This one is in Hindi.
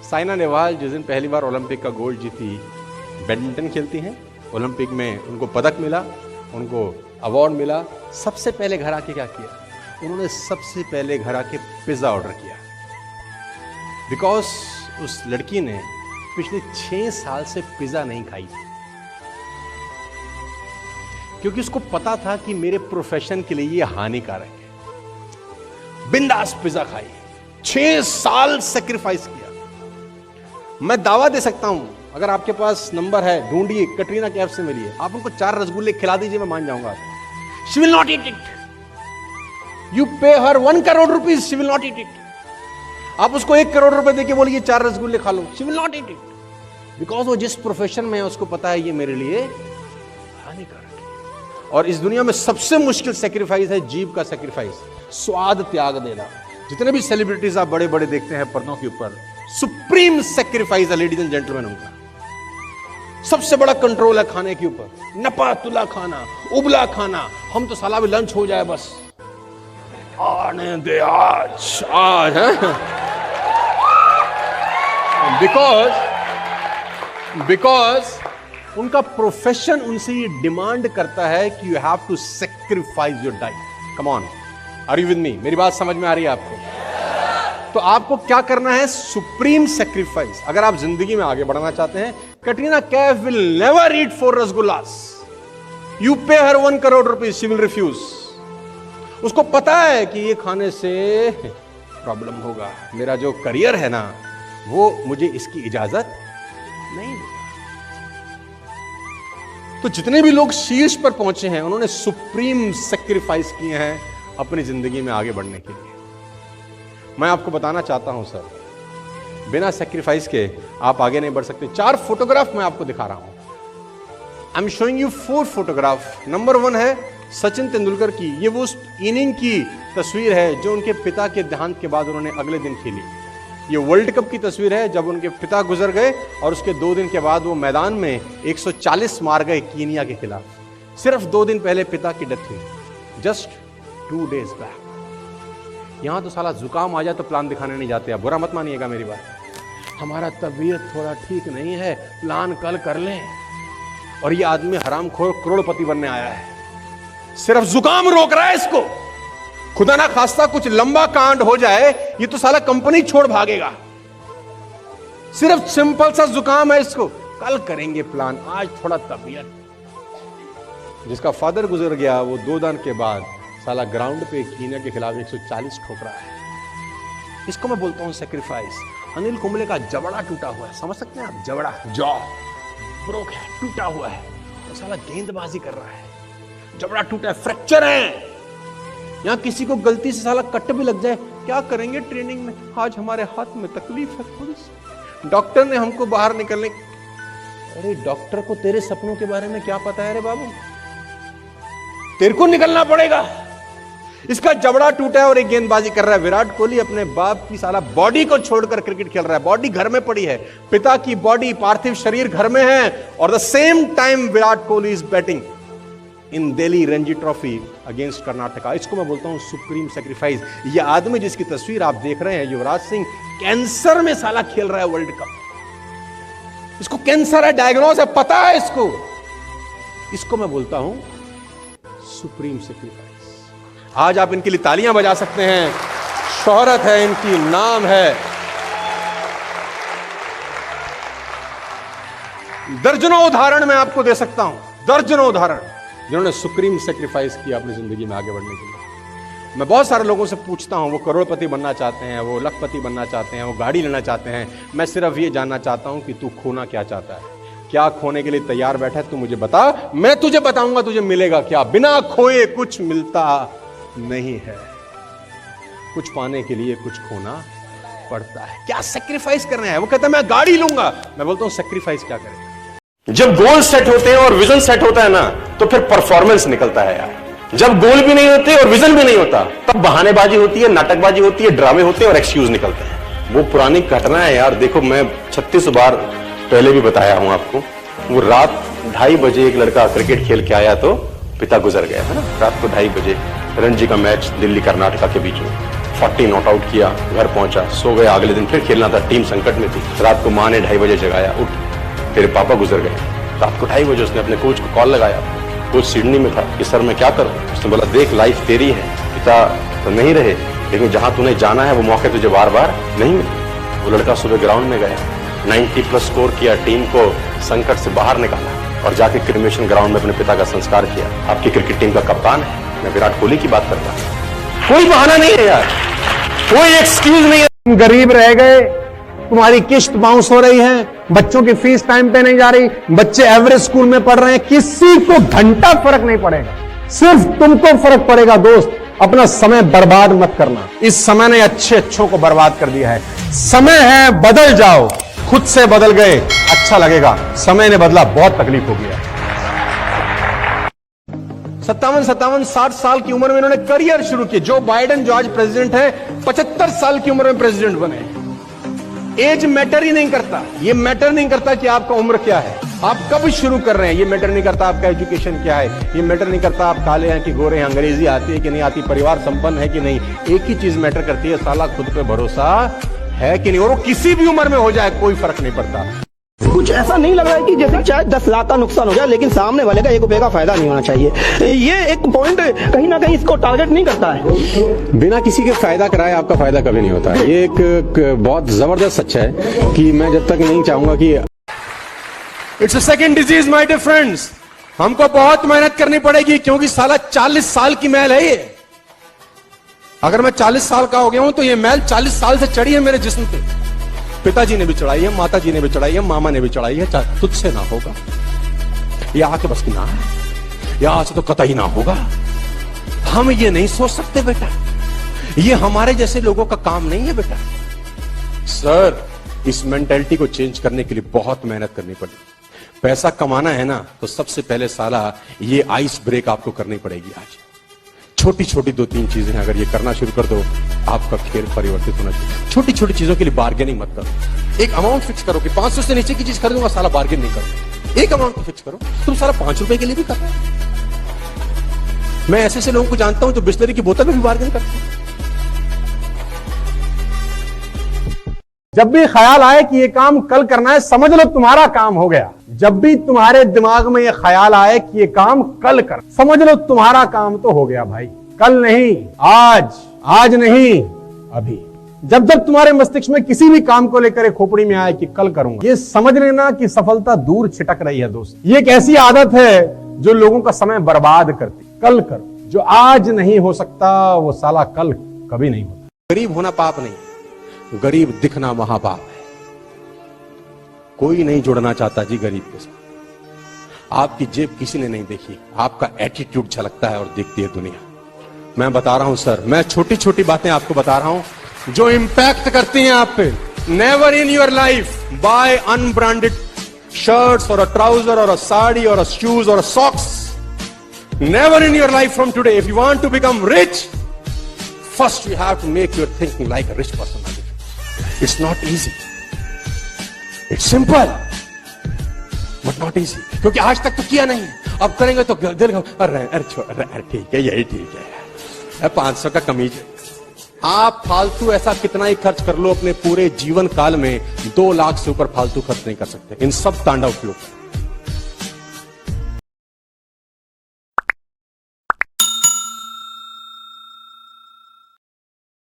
साइना नेहवाल जिस दिन पहली बार ओलंपिक का गोल्ड जीती, बैडमिंटन खेलती हैं, ओलंपिक में उनको पदक मिला, उनको अवार्ड मिला, सबसे पहले घर आके क्या किया? उन्होंने सबसे पहले घर आके पिज़्ज़ा ऑर्डर किया। बिकॉज उस लड़की ने पिछले 6 साल से पिज़्ज़ा नहीं खाई, क्योंकि उसको पता था कि मेरे प्रोफेशन के लिए ये हानिकारक है। बिंदास पिज़्ज़ा खाई, 6 साल सेक्रीफाइस किया। मैं दावा दे सकता हूं, अगर आपके पास नंबर है ढूंढिए, कटरीना कैफ से मिलिए, आप उनको 4 रसगुल्ले खिला दीजिए, मैं मान जाऊंगा। She will not eat it. You pay her 1 crore rupees, she will not eat it. आप उसको 1 करोड़ रुपए देके बोलिए 4 रसगुल्ले खा लो, she will not eat it. Because वो जिस प्रोफेशन में है उसको पता है ये मेरे लिए हानिकारक है। और इस दुनिया में सबसे मुश्किल सेक्रीफाइस है जीभ का सेक्रीफाइस, स्वाद त्याग देना। जितने भी सेलिब्रिटीज आप बड़े बड़े देखते हैं पर्दों के ऊपर, सुप्रीम सेक्रीफाइस है लेडीज एंड जेंटलमैन उनका। सबसे बड़ा कंट्रोल है खाने के ऊपर, नपा तुला खाना, उबला खाना। हम तो साला भी लंच हो जाए बस, आने दे आज है। बिकॉज उनका प्रोफेशन उनसे ये डिमांड करता है कि you have to sacrifice your diet. Come on, are you with me? मेरी बात समझ में आ रही है आपको? तो आपको क्या करना है? Supreme sacrifice. अगर आप जिंदगी में आगे बढ़ना चाहते हैं, Katrina Kaif will never eat 4 rasgullas. You pay her 1 crore rupees, she will refuse. उसको पता है कि ये खाने से प्रॉब्लम होगा, मेरा जो करियर है ना वो मुझे इसकी इजाजत नहीं देगा। तो जितने भी लोग शीर्ष पर पहुंचे हैं उन्होंने सुप्रीम सेक्रीफाइस किए हैं अपनी जिंदगी में आगे बढ़ने के लिए। मैं आपको बताना चाहता हूं सर, बिना सेक्रीफाइस के आप आगे नहीं बढ़ सकते। 4 फोटोग्राफ मैं आपको दिखा रहा हूं। I am showing you 4 photograph. Number 1 है सचिन तेंदुलकर की। ये वो इनिंग की तस्वीर है जो उनके पिता के देहांत के बाद उन्होंने अगले दिन खेली। ये वर्ल्ड कप की तस्वीर है जब उनके पिता गुजर गए और उसके 2 दिन के बाद वो मैदान में 140 मार गए कीनिया के खिलाफ। सिर्फ 2 दिन पहले पिता की डेथ हुई, जस्ट 2 days बैक। यहां तो साला जुकाम आ जाए तो प्लान दिखाने नहीं जाते। आप बुरा मत मानिएगा मेरी बात, हमारा तबीयत थोड़ा ठीक नहीं है, प्लान कल कर लें। और ये आदमी हरामखोर करोड़पति बनने आया है, सिर्फ जुकाम रोक रहा है इसको। खुदा ना खास्ता कुछ लंबा कांड हो जाए, ये तो साला कंपनी छोड़ भागेगा। सिर्फ सिंपल सा जुकाम है इसको, कल करेंगे प्लान, आज थोड़ा तबीयत। जिसका फादर गुजर गया वो 2 दिन के बाद साला ग्राउंड पे कीनिया के खिलाफ 140 ठोक रहा है। इसको मैं बोलता हूं सेक्रीफाइस। अनिल कुंबले का जबड़ा टूटा हुआ है, समझ सकते हैं आप? जबड़ा, जॉ ब्रोक है, टूटा हुआ है, तो साला गेंदबाजी कर रहा है, जबड़ा टूटा है, फ्रैक्चर है। यहां किसी को गलती से साला कट भी लग जाए, क्या करेंगे ट्रेनिंग में? आज हमारे हाथ में तकलीफ है थोड़ी सी, डॉक्टर ने हमको बाहर निकलने। अरे डॉक्टर को तेरे सपनों के बारे में क्या पता है रे बाबू? तेरे को निकलना पड़ेगा। इसका जबड़ा टूटा है और एक गेंदबाजी कर रहा है। विराट कोहली अपने बाप की साला बॉडी को छोड़कर क्रिकेट खेल रहा है। बॉडी घर में पड़ी है, पिता की बॉडी, पार्थिव शरीर घर में है, और the same time Virat Kohli is batting in Delhi Ranji trophy against Karnataka. इसको मैं बोलता हूं सुप्रीम सेक्रीफाइस। यह आदमी जिसकी तस्वीर आप देख रहे हैं, युवराज सिंह, कैंसर में साला खेल रहा है वर्ल्ड कप। इसको कैंसर है, डायग्नोज है, पता है इसको। इसको मैं बोलता हूं सुप्रीम सेक्रीफाइस। आज आप इनके लिए तालियां बजा सकते हैं, शोहरत है इनकी, नाम है। दर्जनों उदाहरण मैं आपको दे सकता हूं, दर्जनों उदाहरण जिन्होंने सुप्रीम सेक्रीफाइस किया अपनी जिंदगी में आगे बढ़ने के लिए। मैं बहुत सारे लोगों से पूछता हूं, वो करोड़पति बनना चाहते हैं, वो लखपति बनना चाहते हैं, वो गाड़ी लेना चाहते हैं। मैं सिर्फ ये जानना चाहता हूं कि तू खोना क्या चाहता है, क्या खोने के लिए तैयार बैठा है? तू मुझे बता, मैं तुझे बताऊंगा तुझे मिलेगा क्या। बिना खोए कुछ मिलता नहीं है, कुछ पाने के लिए कुछ खोना पड़ता है। क्या सेक्रीफाइस करना है? वो कहता है मैं गाड़ी लूंगा। मैं बोलता हूं सेक्रीफाइस क्या करें? जब गोल सेट होते हैं और विजन सेट होता है ना, तो फिर परफॉर्मेंस निकलता है यार। जब गोल भी नहीं होते और विजन भी नहीं होता, तब बहानेबाजी होती है, नाटकबाजी होती है, ड्रामे होते हैं और एक्सक्यूज निकलते हैं। वो पुरानी घटना है यार। देखो, मैं 36 बार पहले भी बताया हूं आपको। वो रात 2:30 बजे एक लड़का क्रिकेट खेल के आया तो पिता गुजर गया है ना। रात को 2:30 बजे रणजी का मैच दिल्ली कर्नाटका के बीच में। 40 नॉट आउट किया, घर पहुंचा, सो गया। अगले दिन फिर खेलना था, टीम संकट में थी। रात को माँ ने 2:30 बजे जगाया, उठ, तेरे पापा गुजर गए। रात को 2:30 बजे उसने अपने कोच को कॉल लगाया। कोच सिडनी में था कि सर मैं क्या करूं। उसने बोला देख लाइफ तेरी है, पिता तो नहीं रहे, लेकिन जहां तूने जाना है वो मौके तुझे बार बार नहीं मिले। वो लड़का सुबह ग्राउंड में गया, 90+ स्कोर किया, टीम को संकट से बाहर निकाला और जाके क्रिमेशन ग्राउंड में अपने पिता का संस्कार किया। आपकी क्रिकेट टीम का कप्तान है, मैं विराट कोहली की बात करता हूं। कोई बहाना नहीं है यार, कोई एक्सक्यूज नहीं है। तुम गरीब रह गए, तुम्हारी किस्त बाउंस हो रही है, बच्चों की फीस टाइम पे नहीं जा रही, बच्चे एवरेज स्कूल में पढ़ रहे हैं, किसी को घंटा फर्क नहीं पड़ेगा, सिर्फ तुमको फर्क पड़ेगा। दोस्त, अपना समय बर्बाद मत करना। इस समय ने अच्छों को बर्बाद कर दिया है। समय है, बदल जाओ। खुद से बदल गए, अच्छा लगेगा। समय ने बदला, बहुत तकलीफ हो गया। 57-60 साल की उम्र में इन्होंने करियर शुरू किया। जो बाइडेन जो आज प्रेसिडेंट है, 75 साल की उम्र में प्रेसिडेंट बने। एज मैटर ही नहीं करता। ये मैटर नहीं करता कि आपका उम्र क्या है, आप कब शुरू कर रहे हैं। ये मैटर नहीं करता आपका एजुकेशन क्या है, ये मैटर नहीं करता आप काले हैं कि गोरे हैं, अंग्रेजी आती है कि नहीं आती, परिवार संपन्न है कि नहीं। एक ही चीज मैटर करती है, साला खुद पे भरोसा है कि नहीं। और वो किसी भी उम्र में हो जाए, कोई फर्क नहीं पड़ता। कुछ ऐसा नहीं लग रहा है कि जैसे चाहे 10 लाख का नुकसान हो जाए, लेकिन सामने वाले का 1 रुपए का फायदा नहीं होना चाहिए। ये एक पॉइंट कहीं ना कहीं इसको टारगेट नहीं करता है। बिना किसी के फायदा कराए आपका फायदा कभी नहीं होता। ये एक बहुत जबरदस्त सच्चा है कि मैं जब तक नहीं चाहूंगा कि it's a second disease my dear friends. हमको बहुत मेहनत करनी पड़ेगी, क्योंकि साला 40 साल की मैल है ये। अगर मैं 40 साल का हो गया हूं तो ये मैल 40 साल से चढ़ी है मेरे जिस्म पे। पिताजी ने भी चढ़ाई है, माता जी ने भी चढ़ाई है, मामा ने भी चढ़ाई है। तुझसे ना होगा, ये आके बस की ना है, यहां से तो कतई ना होगा। हम ये नहीं सोच सकते बेटा, ये हमारे जैसे लोगों का काम नहीं है बेटा। सर, इस मेंटेलिटी को चेंज करने के लिए बहुत मेहनत करनी पड़ेगी। पैसा कमाना है ना, तो सबसे पहले साला ये आइस ब्रेक आपको करनी पड़ेगी। आज छोटी छोटी 2-3 चीजें हैं, अगर ये करना शुरू कर दो, आपका खेल परिवर्तित होना चाहिए। छोटी छोटी चीजों के लिए बार्गेनिंग मत करो। एक अमाउंट फिक्स करो कि 500 से नीचे की चीज खरीदूंगा, साला बार्गेन नहीं करो। एक अमाउंट फिक्स करो, तुम साला 5 रुपए के लिए भी कर रहे हो। मैं ऐसे ऐसे लोगों को जानता हूं जो बिस्लरी की बोतल में भी बार्गेन करते हैं। जब भी ख्याल आए कि ये काम कल करना है, समझ लो तुम्हारा काम हो गया। जब भी तुम्हारे दिमाग में ये ख्याल आए कि ये काम कल कर, समझ लो तुम्हारा काम तो हो गया भाई। कल नहीं, आज नहीं, अभी। जब जब तुम्हारे मस्तिष्क में किसी भी काम को लेकर खोपड़ी में आए कि कल करूंगा, ये समझ लेना कि सफलता दूर छिटक रही है। दोस्त, ये एक ऐसी आदत है जो लोगों का समय बर्बाद करती। कल करो, जो आज नहीं हो सकता वो साला कल कभी नहीं होता। गरीब होना पाप नहीं, गरीब दिखना महापाप है। कोई नहीं जुड़ना चाहता जी गरीब के साथ। आपकी जेब किसी ने नहीं देखी, आपका एटीट्यूड झलकता है और देखती है दुनिया। मैं बता रहा हूं सर, मैं छोटी छोटी बातें आपको बता रहा हूं जो इंपैक्ट करती हैं आप पे। Never in your life buy unbranded shirts और अ ट्राउजर और अ साड़ी और अ शूज और a socks. Never in your life from today. If you want to become rich, first you have to make your thinking like a rich person. It's not easy. It's simple, but not easy. क्योंकि आज तक तो किया नहीं, अब करेंगे तो दिल अरे ठीक है, यही ठीक है। 500 का कमीज है। आप फालतू ऐसा कितना ही खर्च कर लो अपने पूरे जीवन काल में, 2 लाख से ऊपर फालतू खर्च नहीं कर सकते इन सब तांडव के ऊपर।